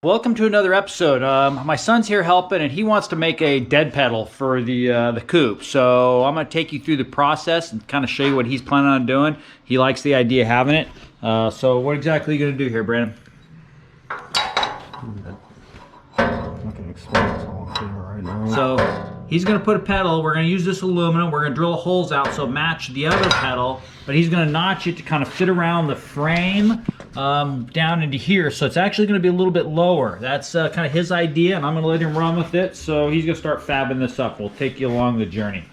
Welcome to another episode. My son's here helping, and he wants to make a dead pedal for the coupe. So I'm going to take you through the process and kind of show you what he's planning on doing. He likes the idea of having it. So what exactly are you going to do here, Brandon? I'm not going to explain this whole thing right now. So he's going to put a pedal. We're going to use this aluminum. We're going to drill holes out so it match the other pedal, but he's going to notch it to kind of fit around the frame down into here. So it's actually going to be a little bit lower. That's kind of his idea, and I'm going to let him run with it. So he's going to start fabbing this up. We'll take you along the journey.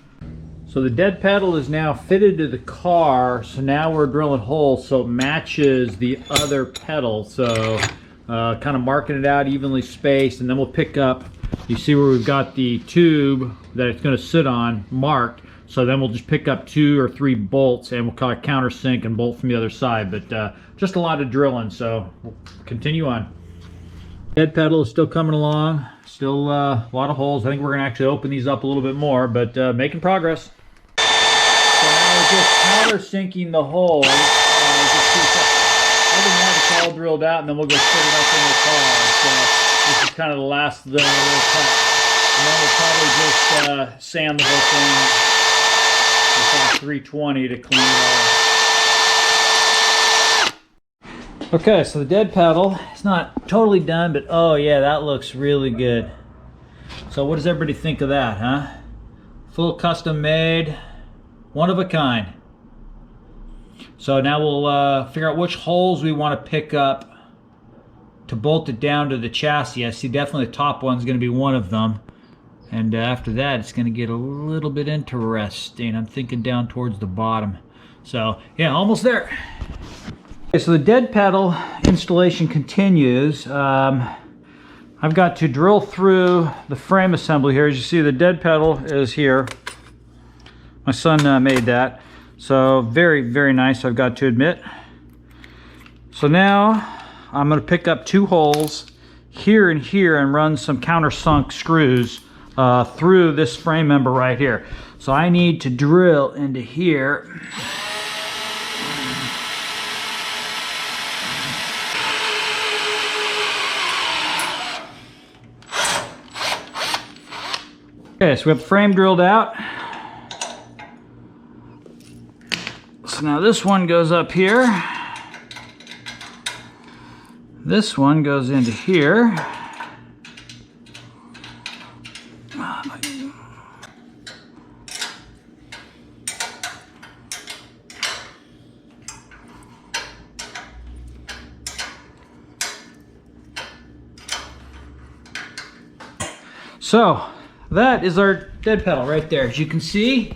So the dead pedal is now fitted to the car. So now we're drilling holes so it matches the other pedal. So kind of marking it out evenly spaced, and then we'll pick up, you see where we've got the tube that it's going to sit on marked. So then we'll just pick up 2 or 3 bolts and we'll kind of countersink and bolt from the other side. But just a lot of drilling, so we'll continue on. Dead pedal is still coming along, still a lot of holes. I think we're going to actually open these up a little bit more, but making progress. So now we're just countersinking the holes. Other than that, it's all drilled out, and then we'll go put it up in the car. So this is kind of the last little cut. And then we'll probably just sand the whole thing with 320 to clean it all. Okay, so the dead pedal, it's not totally done, but oh yeah, that looks really good. So what does everybody think of that, huh? Full custom made, one of a kind. So now we'll figure out which holes we want to pick up to bolt it down to the chassis. I see definitely the top one's going to be one of them. And after that, it's going to get a little bit interesting. I'm thinking down towards the bottom. So yeah, almost there. Okay, so the dead pedal installation continues. I've got to drill through the frame assembly here. As you see, the dead pedal is here. My son made that. So very, very nice, I've got to admit. So now I'm going to pick up 2 holes here and here and run some countersunk screws through this frame member right here. So I need to drill into here. Okay, so we have the frame drilled out. So now this one goes up here. This one goes into here. So that is our dead pedal right there. As you can see,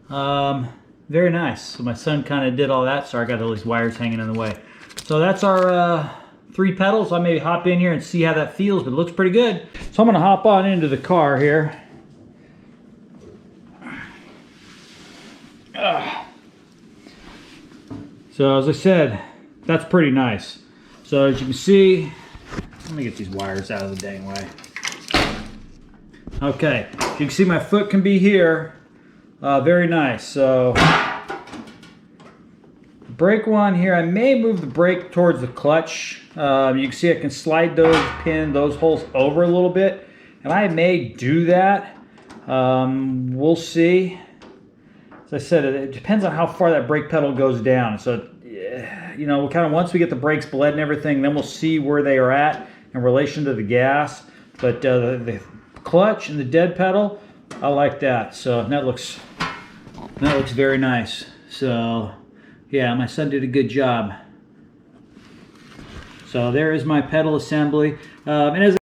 very nice. So my son kind of did all that. Sorry, I got all these wires hanging in the way. So that's our 3 pedals. I may hop in here and see how that feels, but it looks pretty good. So I'm going to hop on into the car here. So as I said, that's pretty nice. So as you can see, let me get these wires out of the dang way. Okay, you can see my foot can be here. Very nice. So brake one here, I may move the brake towards the clutch. You can see I can slide those holes over a little bit, and I may do that. We'll see. As I said, it depends on how far that brake pedal goes down. So you know, kind of once we get the brakes bled and everything, then we'll see where they are at in relation to the gas. But the clutch and the dead pedal, I like that. So that looks very nice. So yeah, my son did a good job. So there is my pedal assembly. And as